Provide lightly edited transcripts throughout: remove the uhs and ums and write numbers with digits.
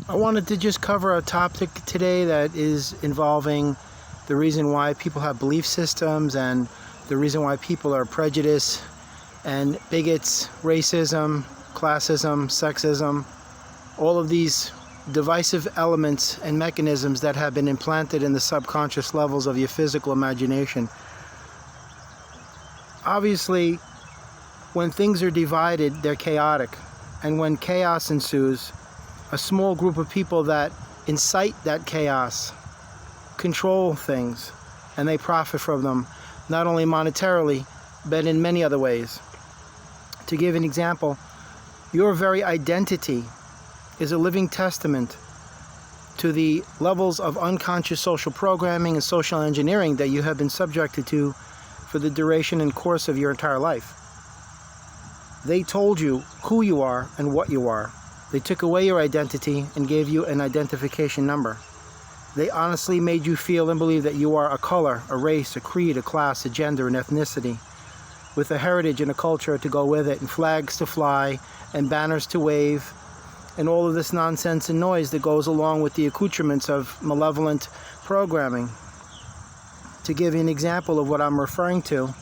I wanted to just cover a topic today that is involving the reason why people have belief systems and the reason why people are prejudiced and bigots, racism, classism, sexism, all of these divisive elements and mechanisms that have been implanted in the subconscious levels of your physical imagination. Obviously, when things are divided, they're chaotic. And when chaos ensues, a small group of people that incite that chaos control things, and they profit from them, not only monetarily, but in many other ways. To give an example, your very identity is a living testament to the levels of unconscious social programming and social engineering that you have been subjected to for the duration and course of your entire life. They told you who you are and what you are. They took away your identity and gave you an identification number. They honestly made you feel and believe that you are a color, a race, a creed, a class, a gender, an ethnicity, with a heritage and a culture to go with it, and flags to fly, and banners to wave, and all of this nonsense and noise that goes along with the accoutrements of malevolent programming. To give you an example of what I'm referring to,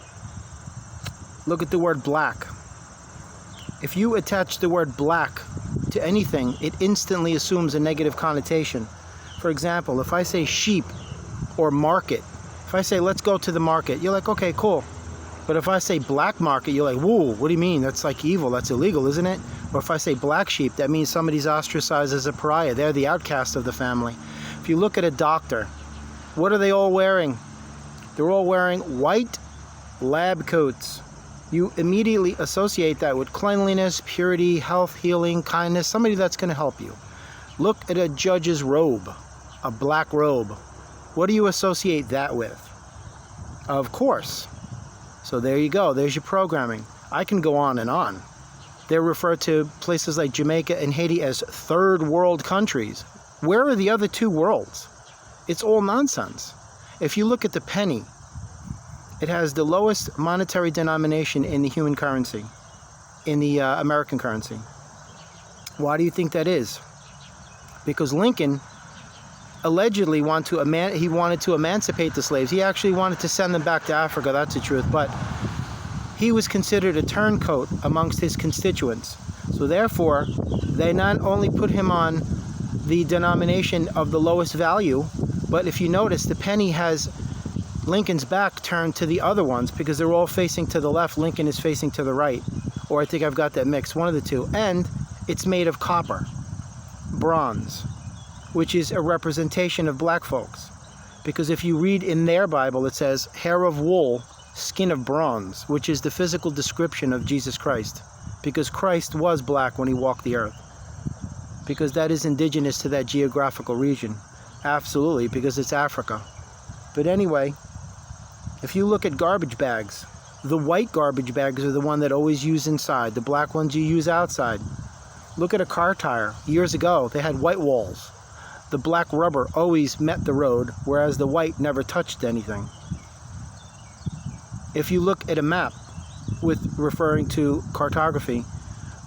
look at the word black. If you attach the word black to anything, it instantly assumes a negative connotation. For example, if I say sheep or market, if I say let's go to the market, you're like, okay, cool. But if I say black market, you're like, whoa, what do you mean? That's like evil, that's illegal, isn't it? Or if I say black sheep, that means somebody's ostracized as a pariah. They're the outcast of the family. If you look at a doctor, what are they all wearing? They're all wearing white lab coats. You immediately associate that with cleanliness, purity, health, healing, kindness, somebody that's going to help you. Look at a judge's robe, a black robe. What do you associate that with? Of course. So there you go. There's your programming. I can go on and on. They're referred to places like Jamaica and Haiti as third world countries. Where are the other two worlds? It's all nonsense. If you look at the penny, it has the lowest monetary denomination in the human currency, in the American currency. Why do you think that is? Because Lincoln allegedly wanted to emancipate the slaves. He actually wanted to send them back to Africa, that's the truth, but he was considered a turncoat amongst his constituents. So therefore, they not only put him on the denomination of the lowest value, but if you notice, the penny has Lincoln's back turned to the other ones because they're all facing to the left. Lincoln is facing to the right. Or I think I've got that mixed, one of the two. And it's made of copper, bronze, which is a representation of black folks. Because if you read in their Bible, it says hair of wool, skin of bronze, which is the physical description of Jesus Christ. Because Christ was black when he walked the earth. Because that is indigenous to that geographical region. Absolutely, because it's Africa. But anyway, if you look at garbage bags, the white garbage bags are the one that always use inside. The black ones you use outside. Look at a car tire. Years ago, they had white walls. The black rubber always met the road, whereas the white never touched anything. If you look at a map with referring to cartography,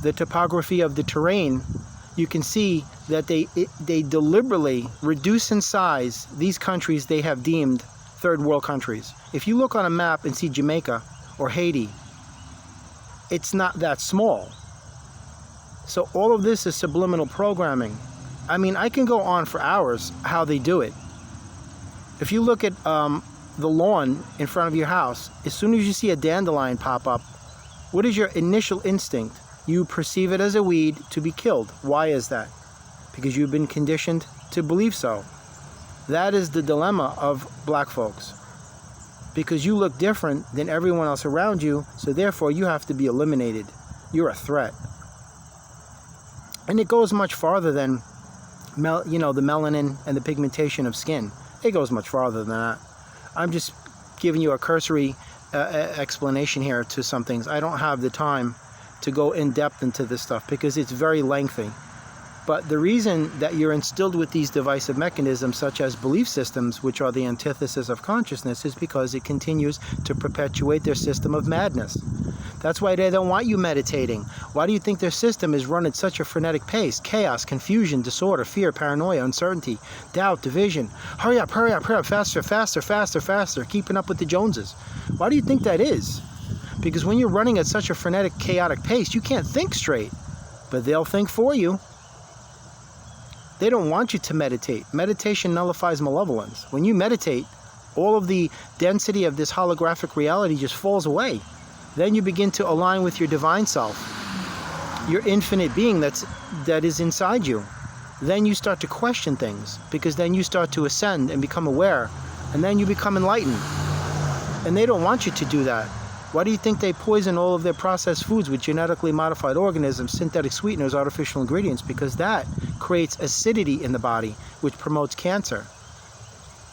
the topography of the terrain, you can see that they deliberately reduce in size these countries they have deemed third world countries. If you look on a map and see Jamaica or Haiti, it's not that small. So all of this is subliminal programming. I mean, I can go on for hours how they do it. If you look at the lawn in front of your house, as soon as you see a dandelion pop up, what is your initial instinct? You perceive it as a weed to be killed. Why is that? Because you've been conditioned to believe so. That is the dilemma of black folks. Because you look different than everyone else around you, so therefore you have to be eliminated. You're a threat. And it goes much farther than, the melanin and the pigmentation of skin. It goes much farther than that. I'm just giving you a cursory explanation here to some things. I don't have the time to go in depth into this stuff because it's very lengthy. But the reason that you're instilled with these divisive mechanisms, such as belief systems, which are the antithesis of consciousness, is because it continues to perpetuate their system of madness. That's why they don't want you meditating. Why do you think their system is run at such a frenetic pace? Chaos, confusion, disorder, fear, paranoia, uncertainty, doubt, division. Hurry up, hurry up, hurry up, faster, faster, faster, faster, keeping up with the Joneses. Why do you think that is? Because when you're running at such a frenetic, chaotic pace, you can't think straight. But they'll think for you. They don't want you to meditate. Meditation nullifies malevolence. When you meditate, all of the density of this holographic reality just falls away. Then you begin to align with your divine self, your infinite being that is inside you. Then you start to question things, because then you start to ascend and become aware, and then you become enlightened. And they don't want you to do that. Why do you think they poison all of their processed foods with genetically modified organisms, synthetic sweeteners, artificial ingredients? Because that creates acidity in the body, which promotes cancer.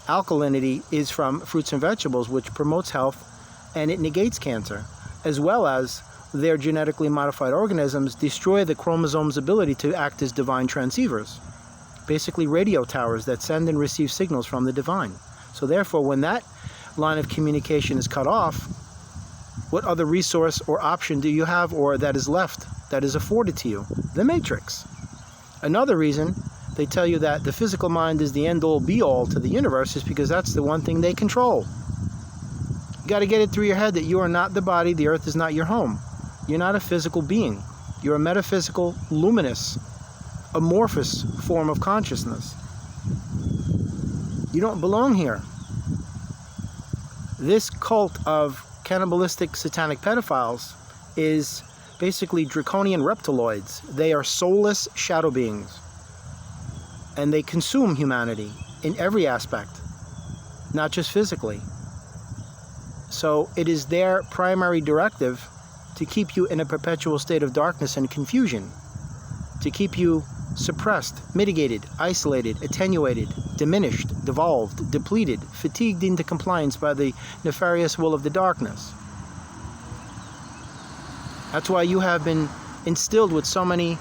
Alkalinity is from fruits and vegetables, which promotes health, and it negates cancer, as well as their genetically modified organisms destroy the chromosome's ability to act as divine transceivers, basically radio towers that send and receive signals from the divine. So therefore, when that line of communication is cut off, what other resource or option do you have, or that is left, that is afforded to you? The matrix. Another reason they tell you that the physical mind is the end-all be-all to the universe is because that's the one thing they control. You got to get it through your head that you are not the body, the earth is not your home. You're not a physical being. You're a metaphysical, luminous, amorphous form of consciousness. You don't belong here. This cult of cannibalistic satanic pedophiles is basically draconian reptiloids. They are soulless shadow beings. And they consume humanity in every aspect, not just physically. So it is their primary directive to keep you in a perpetual state of darkness and confusion, to keep you suppressed, mitigated, isolated, attenuated, diminished, devolved, depleted, fatigued into compliance by the nefarious will of the darkness. That's why you have been instilled with so many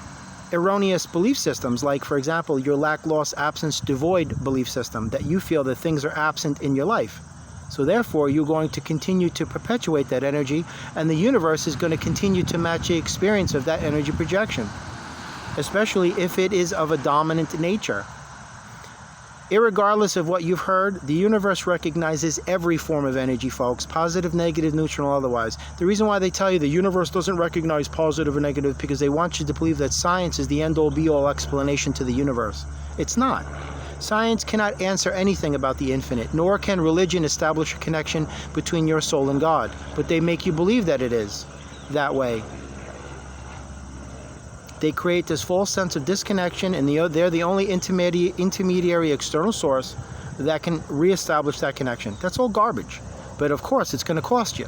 erroneous belief systems, like, for example, your lack, loss, absence, devoid belief system, that you feel that things are absent in your life. So therefore, you're going to continue to perpetuate that energy, and the universe is going to continue to match the experience of that energy projection, especially if it is of a dominant nature. Irregardless of what you've heard, the universe recognizes every form of energy, folks, positive, negative, neutral, otherwise. The reason why they tell you the universe doesn't recognize positive or negative, because they want you to believe that science is the end-all, be-all explanation to the universe. It's not. Science cannot answer anything about the infinite, nor can religion establish a connection between your soul and God, but they make you believe that it is that way. They create this false sense of disconnection, and they're the only intermediary external source that can reestablish that connection. That's all garbage. But of course, it's going to cost you.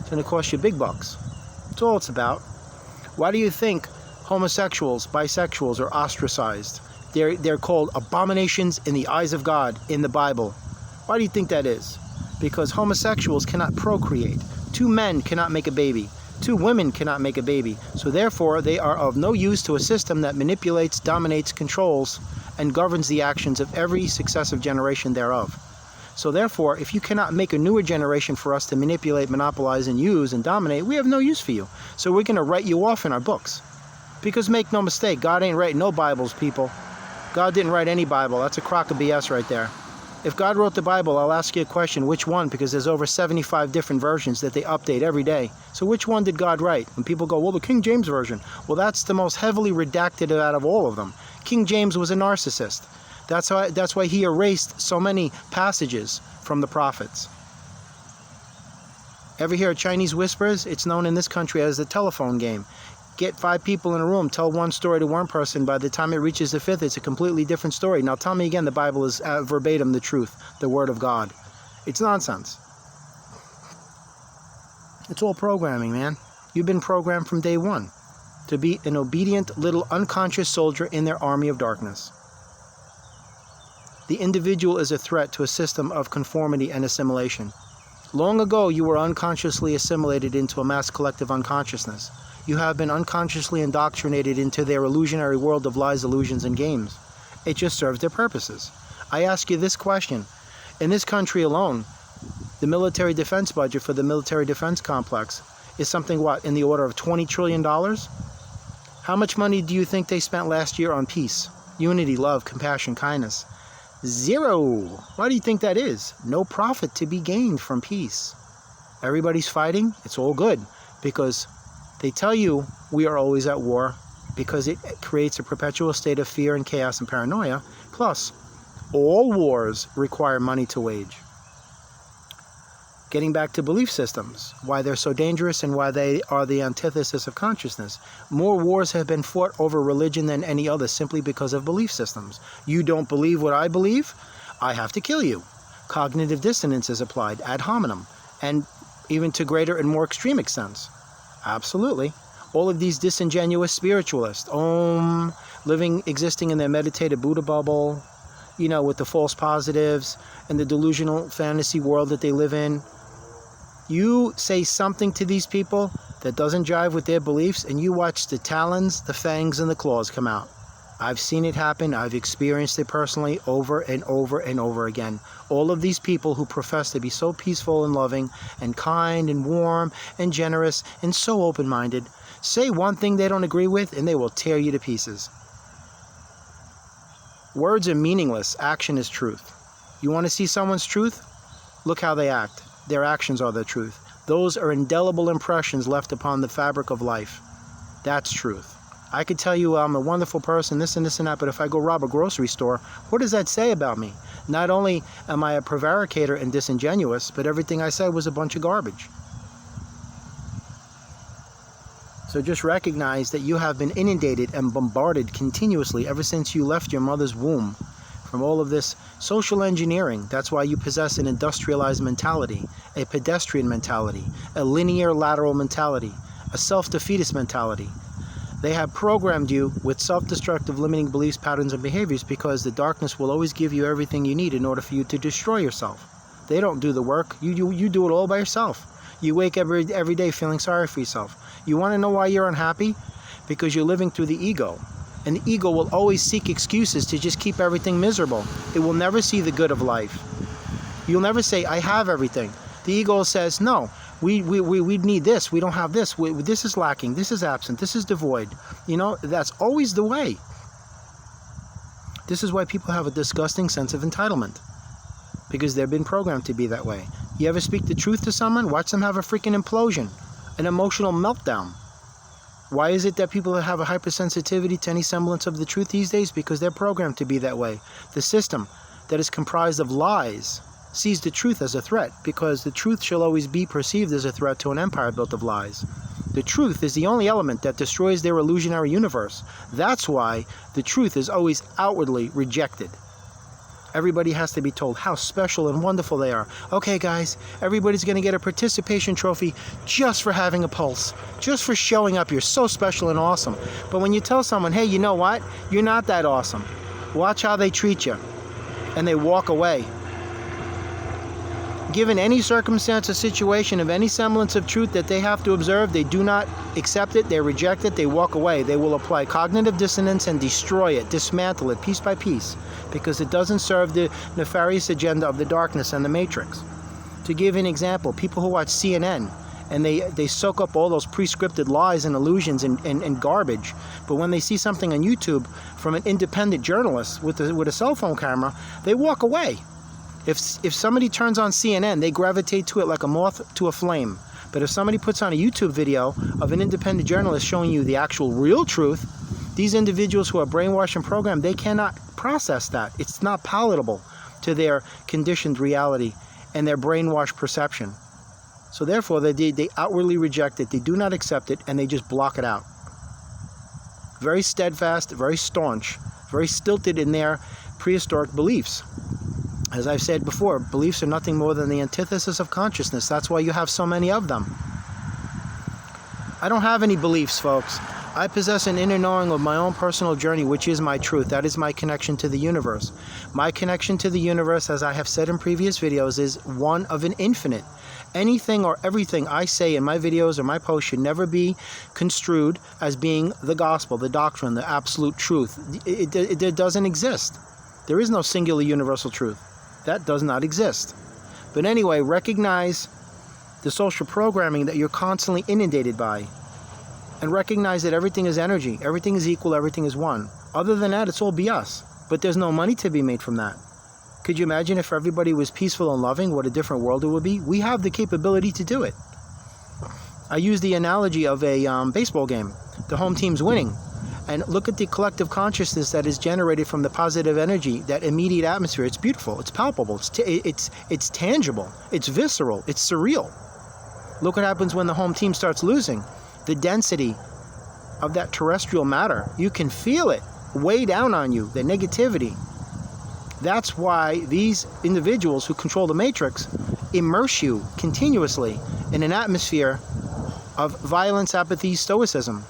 It's going to cost you big bucks. That's all it's about. Why do you think homosexuals, bisexuals are ostracized? They're called abominations in the eyes of God in the Bible. Why do you think that is? Because homosexuals cannot procreate. 2 men cannot make a baby. 2 women cannot make a baby. So therefore, they are of no use to a system that manipulates, dominates, controls, and governs the actions of every successive generation thereof. So therefore, if you cannot make a newer generation for us to manipulate, monopolize, and use and dominate, we have no use for you. So we're going to write you off in our books. Because make no mistake, God ain't writing no Bibles, people. God didn't write any Bible. That's a crock of BS right there. If God wrote the Bible, I'll ask you a question. Which one? Because there's over 75 different versions that they update every day. So which one did God write? When people go, well, the King James Version. Well, that's the most heavily redacted out of all of them. King James was a narcissist. That's why he erased so many passages from the prophets. Ever hear of Chinese whispers? It's known in this country as the telephone game. Get 5 people in a room, tell one story to one person. By the time it reaches the 5th, it's a completely different story. Now tell me again the Bible is verbatim the truth, the Word of God. It's nonsense. It's all programming, man. You've been programmed from day one to be an obedient little unconscious soldier in their army of darkness. The individual is a threat to a system of conformity and assimilation. Long ago, you were unconsciously assimilated into a mass collective unconsciousness. You have been unconsciously indoctrinated into their illusionary world of lies, illusions, and games. It just serves their purposes. I ask you this question. In this country alone, the military defense budget for the military defense complex is something, what, in the order of $20 trillion? How much money do you think they spent last year on peace, unity, love, compassion, kindness? Zero. Why do you think that is? No profit to be gained from peace. Everybody's fighting. It's all good because they tell you we are always at war because it creates a perpetual state of fear and chaos and paranoia. Plus, all wars require money to wage. Getting back to belief systems, why they're so dangerous and why they are the antithesis of consciousness. More wars have been fought over religion than any other simply because of belief systems. You don't believe what I believe? I have to kill you. Cognitive dissonance is applied ad hominem, and even to greater and more extreme extents. Absolutely. All of these disingenuous spiritualists, existing in their meditated Buddha bubble, with the false positives and the delusional fantasy world that they live in. You say something to these people that doesn't jive with their beliefs, and you watch the talons, the fangs, and the claws come out. I've seen it happen. I've experienced it personally over and over and over again. All of these people who profess to be so peaceful and loving and kind and warm and generous and so open-minded, say one thing they don't agree with and they will tear you to pieces. Words are meaningless. Action is truth. You want to see someone's truth? Look how they act. Their actions are the truth. Those are indelible impressions left upon the fabric of life. That's truth. I could tell you I'm a wonderful person, this and this and that, but if I go rob a grocery store, what does that say about me? Not only am I a prevaricator and disingenuous, but everything I said was a bunch of garbage. So just recognize that you have been inundated and bombarded continuously ever since you left your mother's womb from all of this social engineering. That's why you possess an industrialized mentality, a pedestrian mentality, a linear lateral mentality, a self-defeatist mentality. They have programmed you with self-destructive limiting beliefs, patterns, and behaviors because the darkness will always give you everything you need in order for you to destroy yourself. They don't do the work. You do it all by yourself. You wake every day feeling sorry for yourself. You want to know why you're unhappy? Because you're living through the ego. And the ego will always seek excuses to just keep everything miserable. It will never see the good of life. You'll never say, I have everything. The ego says, no, we need this. We don't have this. This is lacking. This is absent. This is devoid. That's always the way. This is why people have a disgusting sense of entitlement. Because they've been programmed to be that way. You ever speak the truth to someone? Watch them have a freaking implosion. An emotional meltdown. Why is it that people have a hypersensitivity to any semblance of the truth these days? Because they're programmed to be that way. The system that is comprised of lies sees the truth as a threat because the truth shall always be perceived as a threat to an empire built of lies. The truth is the only element that destroys their illusionary universe. That's why the truth is always outwardly rejected. Everybody has to be told how special and wonderful they are. Okay, guys, everybody's going to get a participation trophy just for having a pulse, just for showing up. You're so special and awesome. But when you tell someone, hey, you know what? You're not that awesome. Watch how they treat you. And they walk away. Given any circumstance or situation of any semblance of truth that they have to observe, they do not accept it, they reject it, they walk away. They will apply cognitive dissonance and destroy it, dismantle it piece by piece, because it doesn't serve the nefarious agenda of the darkness and the matrix. To give an example, people who watch CNN, and they soak up all those pre-scripted lies and illusions and garbage, but when they see something on YouTube from an independent journalist with a cell phone camera, they walk away. If somebody turns on CNN, they gravitate to it like a moth to a flame. But if somebody puts on a YouTube video of an independent journalist showing you the actual real truth, these individuals who are brainwashed and programmed, they cannot process that. It's not palatable to their conditioned reality and their brainwashed perception. So therefore, they outwardly reject it, they do not accept it, and they just block it out. Very steadfast, very staunch, very stilted in their prehistoric beliefs. As I've said before, beliefs are nothing more than the antithesis of consciousness. That's why you have so many of them. I don't have any beliefs, folks. I possess an inner knowing of my own personal journey, which is my truth. That is my connection to the universe. My connection to the universe, as I have said in previous videos, is one of an infinite. Anything or everything I say in my videos or my posts should never be construed as being the gospel, the doctrine, the absolute truth. It doesn't exist. There is no singular universal truth. That does not exist. But anyway, recognize the social programming that you're constantly inundated by, and recognize that everything is energy, everything is equal, everything is one. Other than that, it's all BS. But there's no money to be made from that. Could you imagine if everybody was peaceful and loving, what a different world it would be? We have the capability to do it. I use the analogy of a baseball game. The home team's winning. And look at the collective consciousness that is generated from the positive energy, that immediate atmosphere. It's beautiful, it's palpable, it's tangible, it's visceral, it's surreal. Look what happens when the home team starts losing. The density of that terrestrial matter, you can feel it weigh down on you, the negativity. That's why these individuals who control the matrix immerse you continuously in an atmosphere of violence, apathy, stoicism,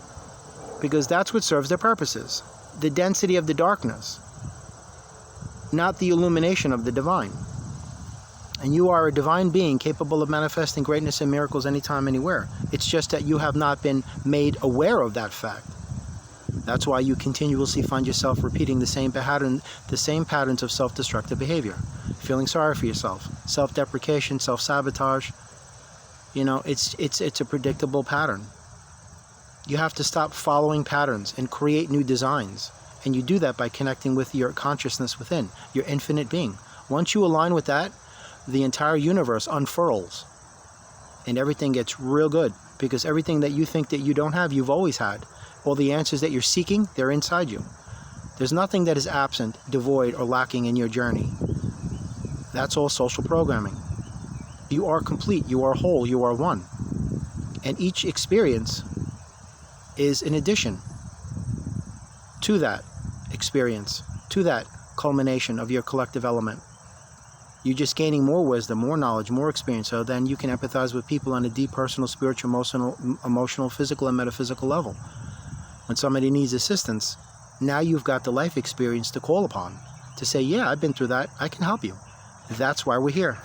because that's what serves their purposes. The density of the darkness, not the illumination of the divine. And you are a divine being capable of manifesting greatness and miracles anytime, anywhere. It's just that you have not been made aware of that fact. That's why you continuously find yourself repeating the same patterns of self-destructive behavior. Feeling sorry for yourself, self-deprecation, self-sabotage. You know, it's a predictable pattern. You have to stop following patterns and create new designs. And you do that by connecting with your consciousness within, your infinite being. Once you align with that, the entire universe unfurls. And everything gets real good. Because everything that you think that you don't have, you've always had. All the answers that you're seeking, they're inside you. There's nothing that is absent, devoid, or lacking in your journey. That's all social programming. You are complete, you are whole, you are one. And each experience is an addition to that experience, to that culmination of your collective element. You're just gaining more wisdom, more knowledge, more experience, so then you can empathize with people on a deep personal, spiritual, emotional, physical, and metaphysical level. When somebody needs assistance, now you've got the life experience to call upon, to say, yeah, I've been through that, I can help you. That's why we're here.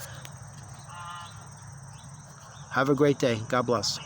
Have a great day. God bless.